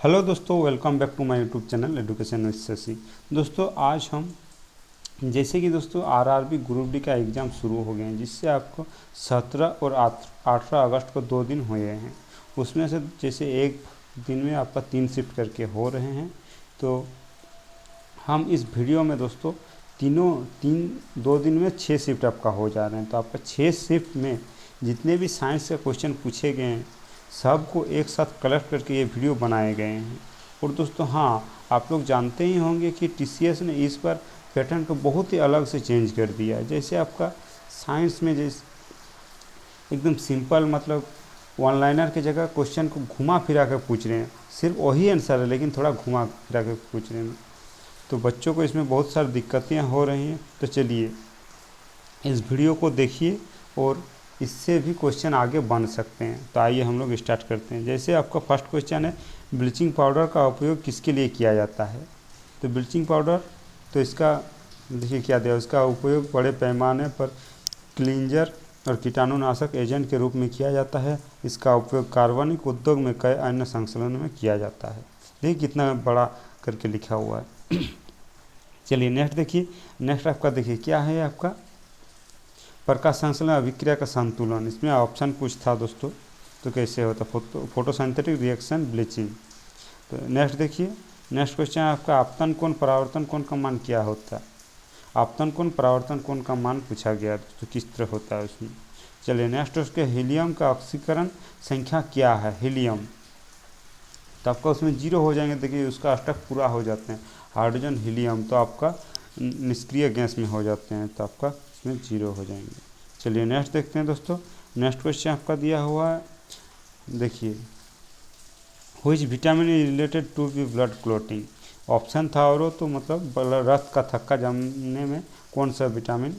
Hello दोस्तों, welcome back to my YouTube channel education with Shashi. दोस्तों आज हम जैसे कि दोस्तों आरआरबी ग्रुप डी का एग्ज़ाम शुरू हो गए हैं, जिससे आपको 17 और 18 अगस्त को 2 दिन हुए हैं। उसमें से जैसे एक दिन में आपका 3 शिफ्ट करके हो रहे हैं, तो हम इस वीडियो में दोस्तों दो दिन में 6 शिफ्ट आपका हो जा रहे हैं। तो आपका 6 शिफ्ट में जितने भी साइंस के क्वेश्चन पूछे गए हैं सबको एक साथ कलेक्ट करके ये वीडियो बनाए गए हैं। और दोस्तों हाँ, आप लोग जानते ही होंगे कि टीसीएस ने इस बार पैटर्न को बहुत ही अलग से चेंज कर दिया है। जैसे आपका साइंस में जैसे एकदम सिंपल, मतलब वन लाइनर की जगह क्वेश्चन को घुमा फिरा कर पूछ रहे हैं। सिर्फ वही आंसर है लेकिन थोड़ा घुमा फिरा कर पूछ रहे हैं, तो बच्चों को इसमें बहुत सारी दिक्कतें हो रही हैं। तो चलिए इस वीडियो को देखिए और इससे भी क्वेश्चन आगे बन सकते हैं। तो आइए हम लोग स्टार्ट करते हैं। जैसे आपका फर्स्ट क्वेश्चन है, ब्लीचिंग पाउडर का उपयोग किसके लिए किया जाता है। तो ब्लीचिंग पाउडर, तो इसका देखिए क्या दिया, उसका उपयोग बड़े पैमाने पर क्लींजर और कीटाणुनाशक एजेंट के रूप में किया जाता है। इसका उपयोग कार्बनिक उद्योग में कई अन्य संशोधनों में किया जाता है। देखिए कितना बड़ा करके लिखा हुआ है। चलिए नेक्स्ट देखिए। नेक्स्ट आपका देखिए क्या है, आपका प्रकाश संश्लेषण अभिक्रिया का संतुलन। इसमें ऑप्शन कुछ था दोस्तों, तो कैसे होता फोटोसिंथेटिक रिएक्शन ब्लीचिंग। तो नेक्स्ट देखिए। नेक्स्ट क्वेश्चन आपका आपतन कोण परावर्तन कोण का मान क्या होता है। आपतन कोण परावर्तन कोण का मान पूछा गया दोस्तों, किस तरह होता है उसमें। चलिए नेक्स्ट, उसके हीलियम का ऑक्सीकरण संख्या क्या है, हीलियम। तो आपका उसमें 0 हो जाएंगे। देखिए उसका अष्टक पूरा हो जाते हैं, हाइड्रोजन हीलियम तो आपका निष्क्रिय गैस में हो जाते हैं, तो आपका इसमें 0 हो जाएंगे। चलिए नेक्स्ट देखते हैं दोस्तों। नेक्स्ट क्वेश्चन आपका दिया हुआ है, देखिए which vitamin is related to B blood clotting. Option था और तो मतलब रक्त का थक्का जमने में कौन सा विटामिन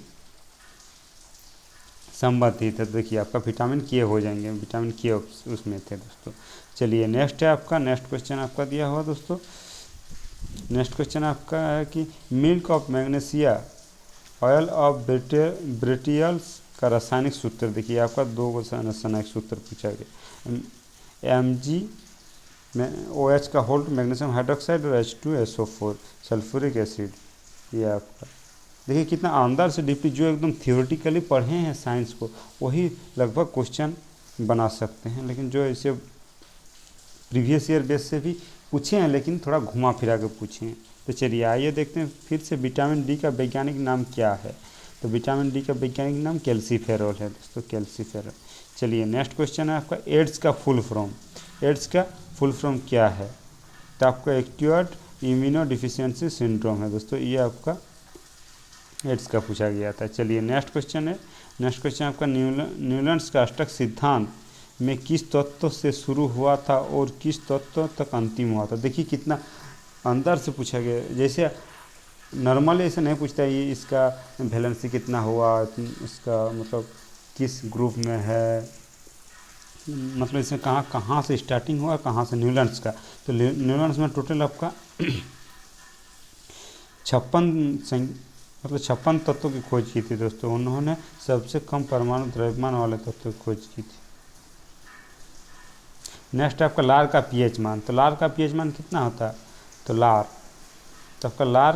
संबंधित है। देखिए आपका विटामिन के हो जाएंगे, विटामिन के उसमें थे दोस्तों। चलिए नेक्स्ट है आपका, नेक्स्ट क्वेश्चन आपका दिया हुआ दोस्तों। नेक्स्ट क्वेश्चन आपका है कि milk of magnesia oil of vitriols का रासायनिक सूत्र। देखिए आपका 2 रासायनिक सूत्र पूछा गया, MgOH का होल्ड, मैग्नीशियम हाइड्रोक्साइड और H2SO4 सल्फ्यूरिक एसिड। ये आपका देखिए कितना अंदर से डीपली, जो एकदम थियोरेटिकली पढ़े हैं साइंस को वही लगभग क्वेश्चन बना सकते हैं, लेकिन जो ऐसे प्रीवियस ईयर बेस से भी पूछे हैं लेकिन थोड़ा घुमा फिरा के पूछे हैं। तो चलिए आइए देखते हैं फिर से, विटामिन डी का वैज्ञानिक नाम क्या है। तो विटामिन डी का वैज्ञानिक नाम कैल्सीफेरॉल है दोस्तों, कैल्सीफेरॉल। चलिए नेक्स्ट क्वेश्चन है आपका, एड्स का फुल फॉर्म। एड्स का फुल फॉर्म क्या है। तो आपका एक्वायर्ड इम्यूनो डिफिशियंसी सिंड्रोम है दोस्तों, ये आपका एड्स का पूछा गया था। चलिए नेक्स्ट क्वेश्चन है। नेक्स्ट क्वेश्चन आपका, न्यूलैंड्स का अष्टक सिद्धांत में किस तत्व से शुरू हुआ था और किस तत्व तक अंतिम हुआ था। देखिए कितना अंदर से पूछा गया। जैसे नॉर्मली ऐसे नहीं पूछता है ये इसका वैलेंसी कितना हुआ, इसका मतलब किस ग्रुप में है, मतलब इसमें कहाँ से स्टार्टिंग हुआ, कहाँ से। न्यूलैंड्स का, तो न्यूलैंड्स में टोटल आपका 56 तत्वों की खोज की थी दोस्तों। उन्होंने सबसे कम परमाणु द्रव्यमान वाले तत्वों की खोज की थी। नेक्स्ट आपका लार का पीएच मान। तो लार का पीएच मान कितना होता है। तो लार, तो आपका लार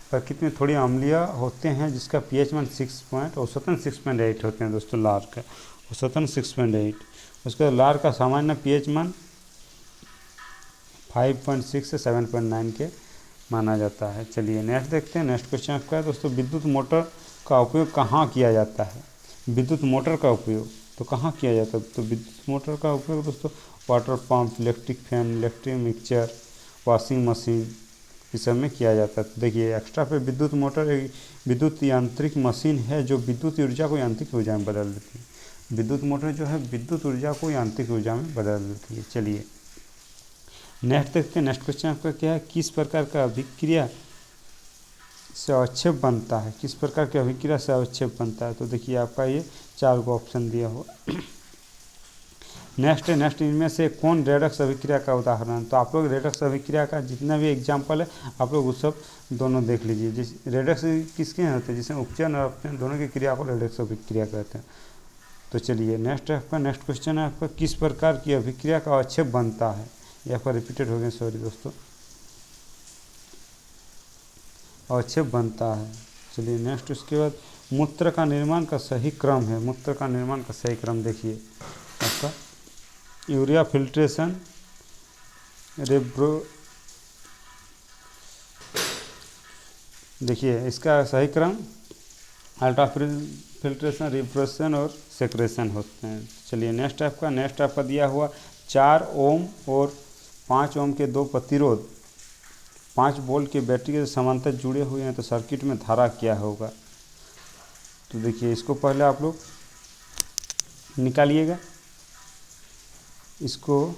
प्रकृति में थोड़ी अम्लीय होते हैं, जिसका पीएच मान औसतन 6.8 होते हैं दोस्तों। लार का औसतन 6.8। उसके बाद लार का सामान्य पीएच मान 5.6 से 7.9 के माना जाता है। चलिए नेक्स्ट देखते हैं। नेक्स्ट क्वेश्चन आपका है दोस्तों, विद्युत मोटर का उपयोग कहाँ किया जाता है। विद्युत मोटर का उपयोग तो कहाँ किया जाता है। तो विद्युत मोटर का उपयोग दोस्तों water pump, electric fan, electric mixture, washing machine, इस सब में किया जाता है। तो देखिए एक्स्ट्रा पे विद्युत मोटर एक विद्युत यांत्रिक मशीन है जो विद्युत ऊर्जा को यांत्रिक ऊर्जा में बदल देती है। विद्युत मोटर जो है विद्युत ऊर्जा को यांत्रिक ऊर्जा में बदल देती है। चलिए नेक्स्ट देखते हैं। नेक्स्ट क्वेश्चन आपका क्या है, किस प्रकार का अभिक्रिया से अवक्षेप बनता है। किस प्रकार की अभिक्रिया से अवक्षेप बनता है। तो देखिए आपका ये 4 को ऑप्शन दिया हुआ। नेक्स्ट है, नेक्स्ट इनमें से कौन रेडक्स अभिक्रिया का उदाहरण है। तो आप लोग रेडक्स अभिक्रिया का जितना भी एग्जाम्पल है आप लोग उस सब दोनों देख लीजिए। जिस रेडक्स किसके होते हैं, जिसमें उपचयन और अपचयन दोनों की क्रिया को रेडक्स अभिक्रिया कहते हैं। तो चलिए नेक्स्ट है आपका, नेक्स्ट क्वेश्चन है आपका, किस प्रकार की अभिक्रिया का अवक्षेप बनता है। यहाँ पर रिपीटेड हो गए, सॉरी दोस्तों, अवक्षेप बनता है। चलिए नेक्स्ट, उसके बाद मूत्र का निर्माण का सही क्रम है। मूत्र का निर्माण का सही क्रम देखिए आपका यूरिया फिल्ट्रेशन, देखिए इसका सही क्रम अल्ट्रा फिल्ट्रेशन, रिप्रोसेशन और सेक्रेशन होते हैं। चलिए नेक्स्ट आपका दिया हुआ 4 ओम और 5 ओम के 2 प्रतिरोध 5 वोल्ट के बैटरी के समांतर जुड़े हुए हैं, तो सर्किट में धारा क्या होगा। तो देखिए इसको पहले आप लोग निकालिएगा, इसको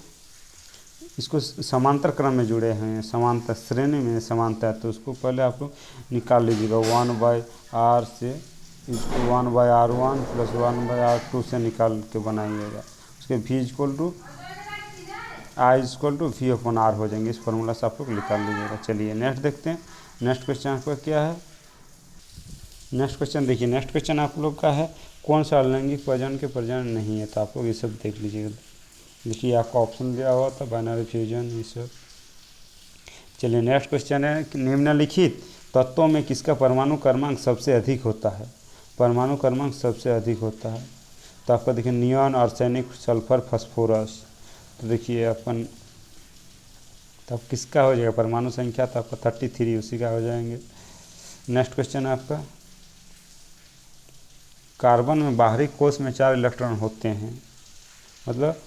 समांतर क्रम में जुड़े हैं, समांतर श्रेणी में समांतर, तो उसको पहले आप लोग निकाल लीजिएगा 1/R से, इसको 1/R1 प्लस 1/R2 से निकाल के बनाइएगा। उसके V = I = V/R हो जाएंगे। इस फॉर्मूला से आप लोग निकाल लीजिएगा। चलिए नेक्स्ट देखते हैं। नेक्स्ट क्वेश्चन आपका क्या है। नेक्स्ट क्वेश्चन देखिए, नेक्स्ट क्वेश्चन आप लोग का है कौन सा अलैंगिक प्रजनन के प्रजनन नहीं है। तो आप लोग ये सब देख लीजिएगा। देखिए आपका ऑप्शन दिया हुआ था बाइनरी फ्यूजन, ये सब। चलिए नेक्स्ट क्वेश्चन है कि निम्नलिखित तत्वों में किसका परमाणु क्रमांक सबसे अधिक होता है। परमाणु क्रमांक सबसे अधिक होता है तो आपका देखिए नियॉन, आर्सेनिक, सल्फर, फास्फोरस। तो देखिए अपन तब किसका हो जाएगा परमाणु संख्या, तो आपका 33 उसी का हो जाएंगे। नेक्स्ट क्वेश्चन है आपका कार्बन में बाहरी कोश में 4 इलेक्ट्रॉन होते हैं। मतलब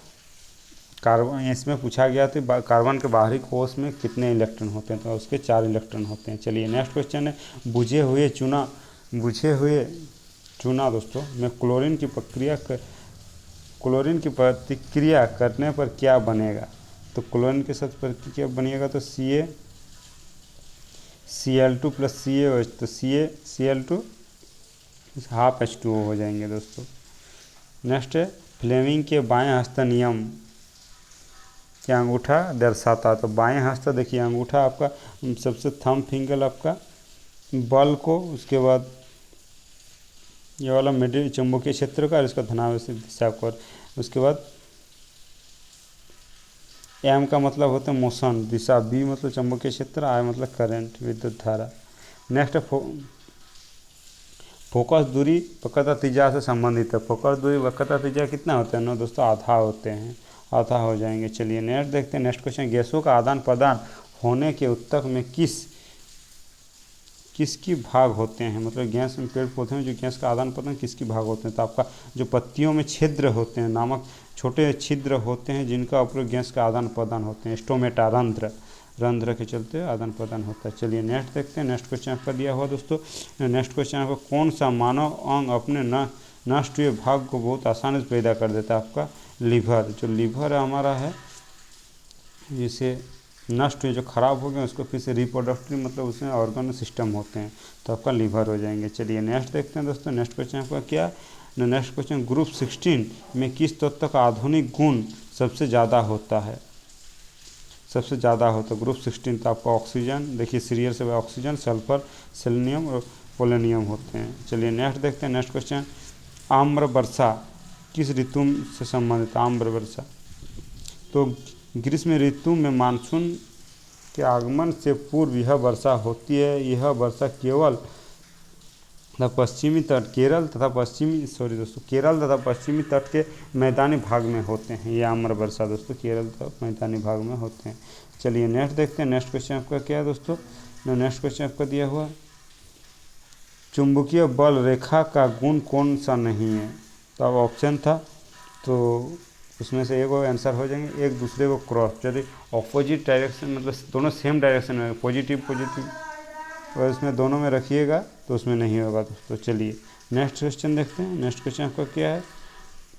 कार्बन, इसमें पूछा गया तो कार्बन के बाहरी कोश में कितने इलेक्ट्रॉन होते हैं, तो उसके 4 इलेक्ट्रॉन होते हैं। चलिए नेक्स्ट क्वेश्चन है बुझे हुए चूना दोस्तों में क्लोरीन की प्रतिक्रिया करने पर क्या बनेगा। तो क्लोरीन के साथ प्रतिक्रिया बनेगा तो Cl2 + CaOH, तो Cl2 ½ H2O हो जाएंगे दोस्तों। नेक्स्ट है फ्लेमिंग के बाएं हस्त नियम क्या अंगूठा दर्शाता। तो बाएं हस्त देखिए अंगूठा आपका सबसे थंब फिंगर आपका बल को, उसके बाद ये वाला मिडिल चुंबकीय क्षेत्र का और इसका धनावेश दिशा को, उसके बाद एम का मतलब होता है मोशन दिशा, बी मतलब चुंबकीय क्षेत्र, आई मतलब करंट विद्युत धारा। नेक्स्ट फोकस दूरी वक्रता त्रिज्या से संबंधित है। फोकस दूरी वक्रता त्रिज्या कितना होता है ना दोस्तों, आधा होते हैं, आधा हो जाएंगे। चलिए नेक्स्ट देखते हैं। नेक्स्ट क्वेश्चन गैसों का आदान प्रदान होने के उत्तक में किसकी भाग होते हैं। मतलब गैस में पेड़ पौधे में जो गैस का आदान प्रदान किसकी भाग होते हैं। तो आपका जो पत्तियों में छिद्र होते हैं, नामक छोटे छिद्र होते हैं जिनका उपयोग गैस का आदान प्रदान होते हैं, स्टोमेटा रंध्र के चलते आदान प्रदान होता है। चलिए नेक्स्ट देखते हैं। नेक्स्ट क्वेश्चन आपका दिया हुआ दोस्तों, नेक्स्ट क्वेश्चन आपका कौन सा मानव अंग अपने नष्ट हुए भाग को बहुत आसानी से पैदा कर देता है। आपका लीवर, जो लीवर हमारा है जिसे नष्ट हुए जो खराब हो गए उसको फिर से रिप्रोडक्टिव मतलब उसमें ऑर्गन सिस्टम होते हैं, तो आपका लीवर हो जाएंगे। चलिए नेक्स्ट देखते हैं दोस्तों। नेक्स्ट क्वेश्चन आपका क्या, नेक्स्ट क्वेश्चन ग्रुप 16 में किस तत्व का आधुनिक गुण सबसे ज़्यादा होता है। सबसे ज़्यादा होता है ग्रुप 16, तो आपका ऑक्सीजन, देखिए सीरियल से ऑक्सीजन, सल्फर, सेलेनियम और पोलोनियम होते हैं। चलिए नेक्स्ट देखते हैं। नेक्स्ट क्वेश्चन आम्र वर्षा किस ऋतु से संबंधित। आम्र वर्षा तो ग्रीष्म ऋतु में मानसून के आगमन से पूर्व यह वर्षा होती है। यह वर्षा केरल तथा पश्चिमी तट के मैदानी भाग में होते हैं। ये आम्र वर्षा दोस्तों केरल तथा मैदानी भाग में होते हैं। चलिए नेक्स्ट देखते हैं। नेक्स्ट क्वेश्चन आपका क्या है दोस्तों। नेक्स्ट क्वेश्चन आपका दिया हुआ चुंबकीय बल रेखा का गुण कौन सा नहीं है। तो अब ऑप्शन था तो उसमें से एक आंसर हो जाएंगे, एक दूसरे को क्रॉस, यदि ऑपोजिट डायरेक्शन मतलब दोनों सेम डायरेक्शन में पॉजिटिव और इसमें दोनों में रखिएगा तो उसमें नहीं होगा दोस्तों। चलिए नेक्स्ट क्वेश्चन देखते हैं। नेक्स्ट क्वेश्चन आपका क्या है,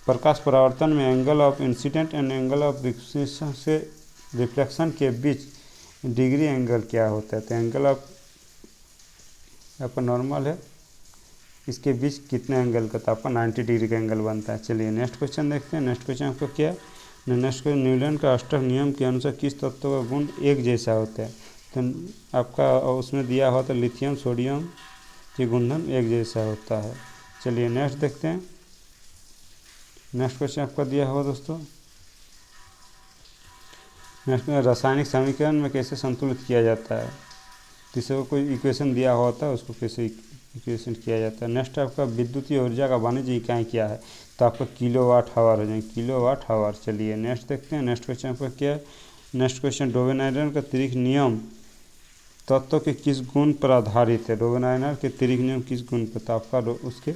प्रकाश परावर्तन में angle of incident and angle of reflection के बीच डिग्री एंगल क्या होता है। तो एंगल ऑफ आपका नॉर्मल है, इसके बीच कितने एंगल का, तो आपका 90 डिग्री का एंगल बनता है। चलिए नेक्स्ट क्वेश्चन देखते हैं। नेक्स्ट क्वेश्चन आपको क्या है, नेक्स्ट क्वेश्चन न्यूटन का अष्टक नियम के अनुसार किस तत्व का गुण एक जैसा होता है। तो आपका उसमें दिया हुआ तो लिथियम सोडियम के गुणधर्म एक जैसा होता है। चलिए नेक्स्ट देखते हैं। नेक्स्ट क्वेश्चन आपका दिया हुआ दोस्तों नेक्स्ट रासायनिक समीकरण में कैसे संतुलित किया जाता है, किसी को कोई इक्वेशन दिया होता है उसको कैसे इक्वेशन किया जाता है। नेक्स्ट आपका विद्युतीय ऊर्जा का वाणिज्य इकाई क्या है, तो आपका किलोवाट हावर हो जाएंगे, किलोवाट हावर। चलिए नेक्स्ट देखते हैं। नेक्स्ट क्वेश्चन आपका क्या है, नेक्स्ट क्वेश्चन डोवेनाइडर का त्रिक नियम तत्व के किस गुण पर आधारित है, डोवेनाइडर के त्रिक नियम किस गुण पर, तो आपका उसके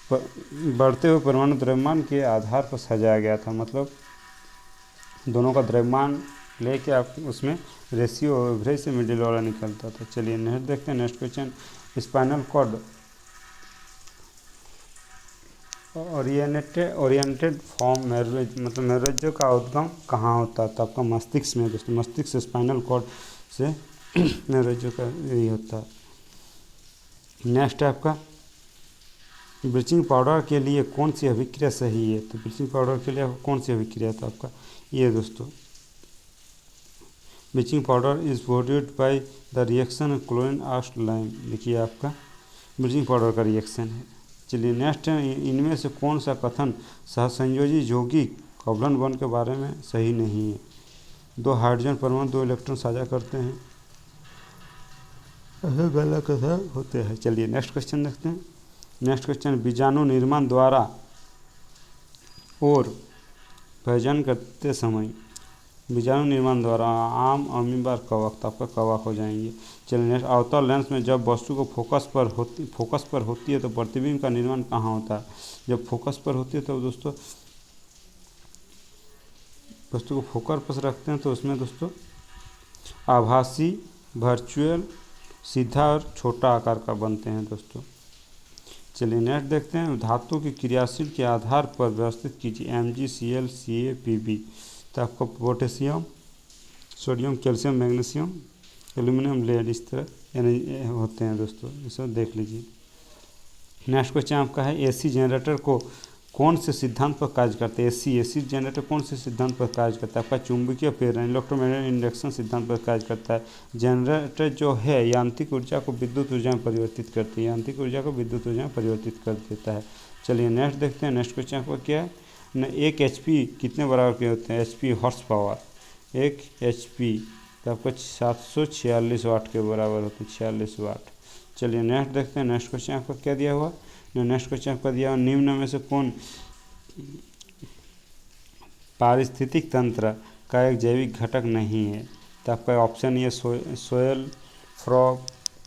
बढ़ते हुए परमाणु द्रव्यमान के आधार पर सजाया गया था, मतलब दोनों का द्रव्यमान लेके आप उसमें रेशियो एवरेज से मिडिल वाला निकलता था। चलिए नेक्स्ट देखते हैं। Next question spinal cord oriented form मेरुरज्जु, मतलब मेरुरज्जु का उद्गम कहाँ होता है, तो आपका मस्तिष्क में दोस्तों, मस्तिष्क से स्पाइनल कॉर्ड से मेरुरज्जु का यही होता है। नेक्स्ट है आपका ब्लीचिंग पाउडर के लिए कौन सी अभिक्रिया सही है, तो ब्लीचिंग पाउडर के लिए कौन सी अभिक्रिया, तो आपका ये दोस्तों bleaching powder is produced by the reaction chlorine asked lime, देखिए आपका ब्लीचिंग पाउडर का रिएक्शन है। चलिए नेक्स्ट है, इनमें से कौन सा कथन सहसंयोजी यौगिक कॉवलन बॉन्ड के बारे में सही नहीं है, दो हाइड्रोजन परमाणु दो इलेक्ट्रॉन साझा करते हैं, ऐसे गलत कथन होते हैं। चलिए नेक्स्ट क्वेश्चन देखते हैं। नेक्स्ट क्वेश्चन बीजाणु निर्माण द्वारा और प्रजनन करते समय, बीजाणु निर्माण द्वारा आम अमीबार कवक, तो आपका कवक हो जाएंगे। चलिए नेक्स्ट अवतल लेंस में जब वस्तु को फोकस पर होती है तो प्रतिबिंब का निर्माण कहाँ होता है, जब फोकस पर होती है तो दोस्तों वस्तु को फोकस पर रखते हैं तो उसमें दोस्तों आभासी, वर्चुअल, सीधा और छोटा आकार का बनते हैं दोस्तों। चलिए नेक्स्ट देखते हैं। धातु की क्रियाशील के आधार पर व्यवस्थित कीजिए MgCl Ca Pb, तो आपको potassium, sodium, calcium, magnesium, aluminium, lead, इस तरह यानी होते हैं दोस्तों, इसे देख लीजिए। नेक्स्ट क्वेश्चन आपका है AC जनरेटर को कौन से सिद्धांत पर कार्य करते हैं, AC जनरेटर कौन से सिद्धांत पर कार्य करता है, आपका चुंबकीय प्रेरण इलेक्ट्रोमैग्नेटिक इंडक्शन सिद्धांत पर कार्य करता है। जनरेटर जो है यांत्रिक ऊर्जा को विद्युत ऊर्जा में परिवर्तित करती है, यांत्रिक ऊर्जा को विद्युत ऊर्जा में परिवर्तित कर देता है। चलिए नेक्स्ट देखते हैं। नेक्स्ट क्वेश्चन आपका क्या है न, 1 HP कितने बराबर के होते हैं, HP हॉर्स पावर, 1 HP तो आपको 746 वाट के बराबर होते हैं, 46 वाट। चलिए नेक्स्ट देखते हैं। नेक्स्ट क्वेश्चन आपका क्या दिया हुआ, नेक्स्ट क्वेश्चन आपका दिया हुआ निम्न में से कौन पारिस्थितिक तंत्र का एक जैविक घटक नहीं है, तो आपका ऑप्शन ये सोयल, फ्रॉग,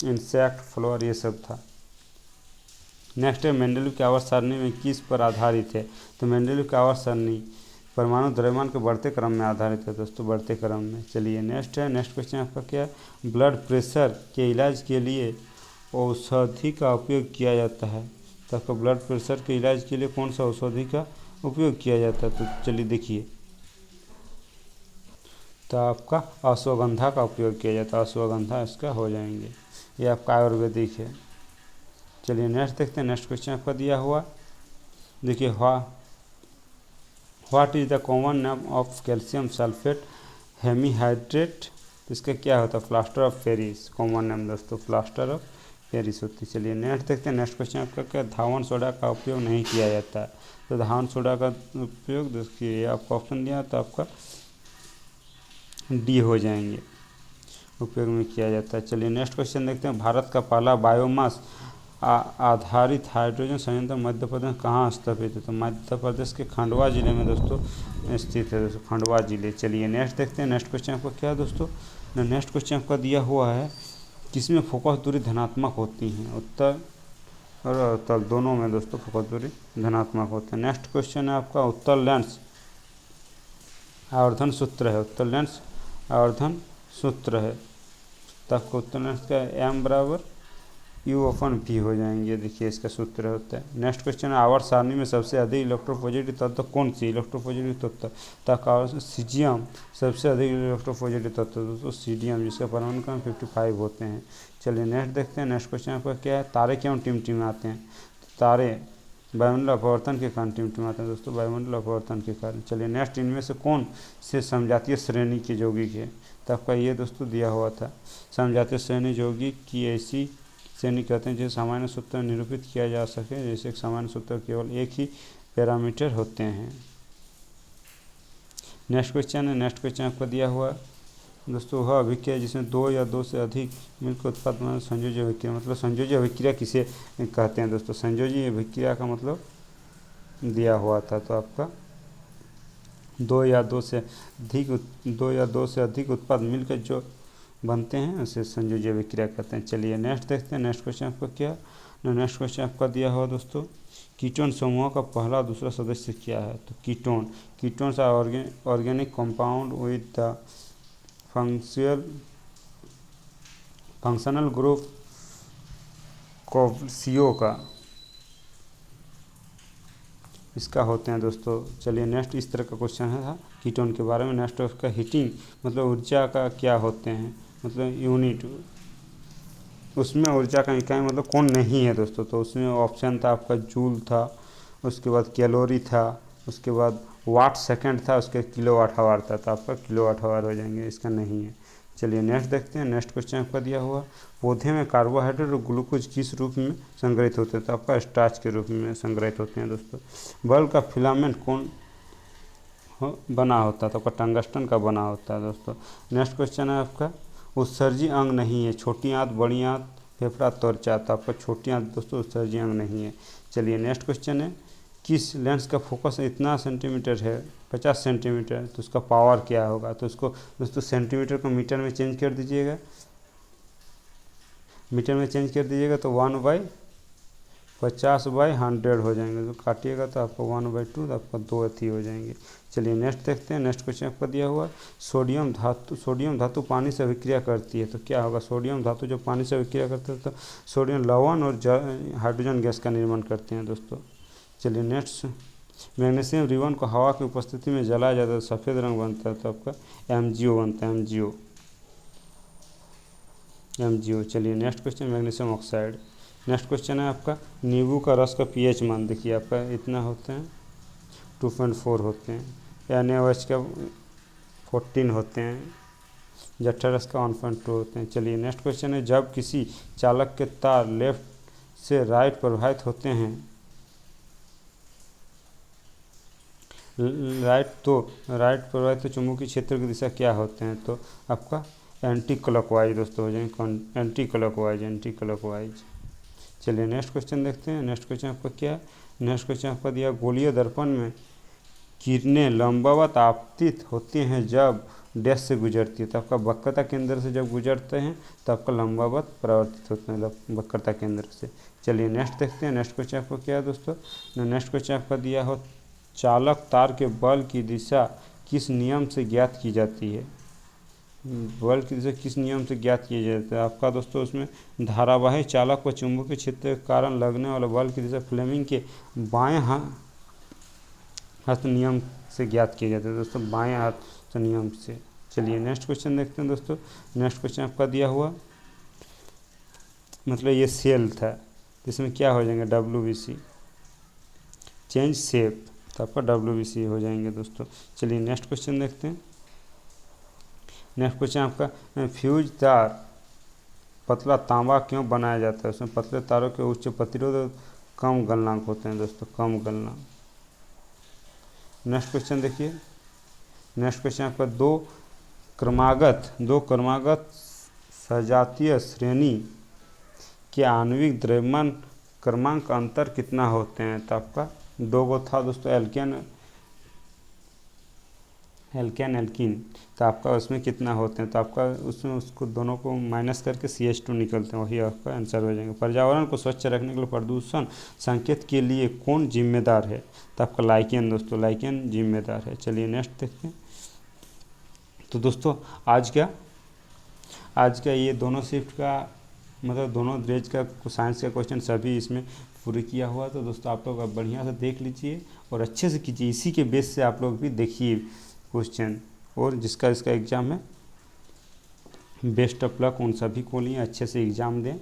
इंसेक्ट, फ्लोर ये सब था। नेक्स्ट है मेंडेलीव की आवर्त सारणी में किस पर आधारित है, तो मेंडेलीव की आवर्त सारणी परमाणु द्रव्यमान के बढ़ते क्रम में आधारित है दोस्तों, बढ़ते क्रम में। चलिए नेक्स्ट है। नेक्स्ट क्वेश्चन आपका क्या है, ब्लड प्रेशर के इलाज के लिए औषधि का उपयोग किया जाता है, तो आपका ब्लड प्रेशर के इलाज के लिए कौन सा औषधि का उपयोग किया जाता है, तो चलिए देखिए, तो आपका अश्वगंधा का उपयोग किया जाता है, अश्वगंधा इसका हो जाएंगे, ये आपका आयुर्वेदिक है। चलिए नेक्स्ट देखते हैं। नेक्स्ट क्वेश्चन आपका दिया हुआ देखिए, what is the common name of calcium sulphate hemihydrate, तो इसका क्या होता है, plaster of Paris, common name दोस्तों प्लास्टर ऑफ पेरिस होती है। चलिए नेक्स्ट देखते हैं। नेक्स्ट क्वेश्चन आपका क्या, धावन सोडा का उपयोग नहीं किया जाता है, तो धावन सोडा का उपयोग देखिए आपका ऑप्शन दिया तो आपका डी हो जाएंगे, उपयोग में किया जाता है। चलिए नेक्स्ट क्वेश्चन देखते हैं। भारत का पहला बायोमास आधारित हाइड्रोजन संयंत्र मध्य प्रदेश कहाँ स्थापित है, तो मध्य प्रदेश के खंडवा जिले में दोस्तों स्थित है दोस्तों, खंडवा जिले। चलिए नेक्स्ट देखते हैं। नेक्स्ट क्वेश्चन आपका क्या दोस्तों, नेक्स्ट क्वेश्चन आपका दिया हुआ है किसमें फोकस दूरी धनात्मक होती हैं, उत्तर और अवतल दोनों में दोस्तों फोकस दूरी धनात्मक होते हैं। नेक्स्ट क्वेश्चन है आपका उत्तल लेंस आवर्धन सूत्र है, उत्तल लेंस आवर्धन सूत्र है, तब उत्तल लेंस का M बराबर U/V हो जाएंगे, देखिए इसका सूत्र होता है। नेक्स्ट क्वेश्चन है आवर्त सारणी में सबसे अधिक इलेक्ट्रोपॉजिटिव तत्व कौन सी, इलेक्ट्रोपॉजिटिव तत्व, तक सीजियम सबसे अधिक इलेक्ट्रोपॉजिटिव तत्व दोस्तों सीडियम, जिसका परमाणु क्रम 55 होते हैं। चलिए नेक्स्ट देखते हैं। नेक्स्ट क्वेश्चन आपका क्या है, तारे क्यों टिमटिमाते हैं, तारे वायुमंडल अपवर्तन के कारण टिमटिमाते हैं दोस्तों, वायुमंडल अपवर्तन के कारण। चलिए नेक्स्ट, इनमें से कौन से समजातीय श्रेणी के यौगिक है, तो आपका ये दोस्तों दिया हुआ था, समजातीय श्रेणी यौगिक की ऐसी श्रेणी कहते हैं जिसे सामान्य सूत्र में निरूपित किया जा सके, जैसे एक सामान्य सूत्र केवल एक ही पैरामीटर होते हैं। नेक्स्ट क्वेश्चन है, नेक्स्ट क्वेश्चन आपका दिया हुआ है दोस्तों, वह अभिक्रिया जिसमें 2 या 2 से अधिक मिलकर उत्पाद बना संयोजी अभिक्रिया। मतलब संयोजी अभिक्रिया किसे कहते हैं दोस्तों? संयोजी अभिक्रिया का मतलब दिया हुआ था, तो आपका 2 या 2 से अधिक उत्पाद मिलकर जो बनते हैं उसे संयोजी अभिक्रिया कहते हैं। चलिए नेक्स्ट देखते हैं, नेक्स्ट क्वेश्चन आपका क्या, नेक्स्ट क्वेश्चन आपका दिया हुआ दोस्तों, कीटोन समूह का पहला दूसरा सदस्य क्या है? तो ketones are organic compound with the functional group कोवल्सियो का इसका होते हैं दोस्तों। चलिए नेक्स्ट इस तरह का क्वेश्चन है था कीटोन के बारे में। नेक्स्ट उसका हीटिंग मतलब ऊर्जा का क्या होते हैं, मतलब यूनिट, उसमें ऊर्जा का इकाई मतलब कौन नहीं है दोस्तों? तो उसमें ऑप्शन था आपका जूल था, उसके बाद कैलोरी था, उसके बाद वाट सेकंड था, उसके किलोवाट आवर था, तो आपका किलोवाट आवर हो जाएंगे, इसका नहीं है। चलिए नेक्स्ट देखते हैं, नेक्स्ट क्वेश्चन आपका दिया हुआ, पौधे में कार्बोहाइड्रेट और ग्लूकोज किस रूप में संग्रहित होते हैं? तो आपका स्टार्च के रूप में संग्रहित होते हैं दोस्तों। बल्ब का फिलामेंट कौन बना होता है? तो आपका टंगस्टन का बना होता है दोस्तों। नेक्स्ट क्वेश्चन है आपका, उत्सर्जी अंग नहीं है, छोटी आंत, बड़ी आंत, फेफड़ा, त्वचा। तो आपका छोटी आंत दोस्तों उत्सर्जी अंग नहीं है। चलिए नेक्स्ट क्वेश्चन है, किस लेंस का फोकस इतना सेंटीमीटर है, 50 सेंटीमीटर, तो उसका पावर क्या होगा? तो उसको दोस्तों सेंटीमीटर को मीटर में चेंज कर दीजिएगा, मीटर में चेंज कर दीजिएगा तो 1/50/100 हो जाएंगे। तो काटिएगा तो आपको 1/2, तो आपका 2 अथी हो जाएंगे। चलिए नेक्स्ट देखते हैं, नेक्स्ट क्वेश्चन आपका दिया हुआ, सोडियम धातु पानी से अभिक्रिया करती है, तो क्या होगा? सोडियम धातु जो पानी से अभिक्रिया करते हैं तो सोडियम लवण और हाइड्रोजन गैस का निर्माण करते हैं दोस्तों। चलिए नेक्स्ट, मैग्नीशियम रिबन को हवा की उपस्थिति में जलाया जाता है, सफ़ेद रंग बनता है, तो आपका MgO बनता है, MgO। चलिए next question, magnesium oxide. Next question है आपका, नींबू का रस का pH मान देखिए आपका इतना होते हैं, 2.4 होते हैं, NaOH का 14 होते हैं, जठर रस का 1.2 होते हैं। चलिए नेक्स्ट क्वेश्चन है, जब किसी चालक के तार लेफ्ट से राइट प्रवाहित होते हैं, राइट प्रवाहित तो चुंबकीय क्षेत्र की दिशा क्या होते हैं? तो आपका एंटी क्लॉकवाइज दोस्तों हो जाएंगे, एंटी क्लॉकवाइज। चलिए नेक्स्ट क्वेश्चन देखते हैं, नेक्स्ट क्वेश्चन आपका क्या है, नेक्स्ट क्वेश्चन आपका दिया, गोलीय दर्पण में किरणें लंबवत आपतित होती हैं जब डैश से गुजरती है, तो आपका वक्रता केंद्र से जब गुजरते हैं तो आपका लंबवत परावर्तित होते हैं वक्रता केंद्र से। चलिए नेक्स्ट देखते हैं, नेक्स्ट क्वेश्चन आपको क्या है दोस्तों, नेक्स्ट क्वेश्चन आपका दिया हो, चालक तार के बल की दिशा किस नियम से ज्ञात की जाती है? बल की दिशा किस नियम से ज्ञात किया जाता है? आपका दोस्तों उसमें धारावाही चालक व चुंबकीय क्षेत्र के कारण लगने वाला बल की दिशा फ्लेमिंग के बाएं हाथ नियम से ज्ञात किया जाता है दोस्तों, बाएं हाथ नियम से। चलिए नेक्स्ट क्वेश्चन देखते हैं दोस्तों, नेक्स्ट क्वेश्चन आपका दिया हुआ, मतलब ये सेल था, इसमें क्या हो जाएंगे? WBC, चेंज शेप, तो आपका WBC हो जाएंगे दोस्तों। चलिए नेक्स्ट क्वेश्चन देखते हैं, नेक्स्ट क्वेश्चन आपका, फ्यूज तार पतला तांबा क्यों बनाया जाता है? उसमें पतले तारों के उच्च प्रतिरोध और कम गलनांक होते हैं दोस्तों, कम गलनांक। नेक्स्ट क्वेश्चन देखिए, नेक्स्ट क्वेश्चन आपका, दो क्रमागत सजातीय श्रेणी के आणविक द्रव्यमान क्रमांक अंतर कितना होते हैं? तो आपका 2 गो था दोस्तों, एल्कीन, तो आपका उसमें कितना होते हैं? तो आपका उसमें उसको दोनों को माइनस करके CH2 निकलते हैं, वही आपका आंसर हो जाएंगे। पर्यावरण को स्वच्छ रखने के लिए प्रदूषण संकेत के लिए कौन जिम्मेदार है? तो आपका लाइकेन दोस्तों, लाइकेन जिम्मेदार है। चलिए नेक्स्ट देखते हैं, तो दोस्तों आज का ये दोनों शिफ्ट का मतलब दोनों ब्रेज का साइंस का क्वेश्चन सभी इसमें पूरे किया हुआ। तो दोस्तों आप लोग बढ़िया से देख लीजिए और अच्छे से कीजिए, इसी के बेस से आप लोग भी देखिए क्वेश्चन, और जिसका इसका एग्ज़ाम है बेस्ट ऑफ लक उन सभी को लिए, अच्छे से एग्ज़ाम दें।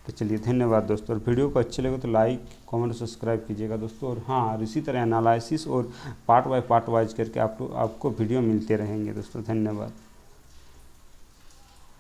तो चलिए धन्यवाद दोस्तों, और वीडियो को अच्छे लगे तो लाइक कमेंट सब्सक्राइब कीजिएगा दोस्तों। और हाँ, और इसी तरह एनालिसिस और पार्ट वाइज करके आपको वीडियो मिलते रहेंगे दोस्तों। धन्यवाद।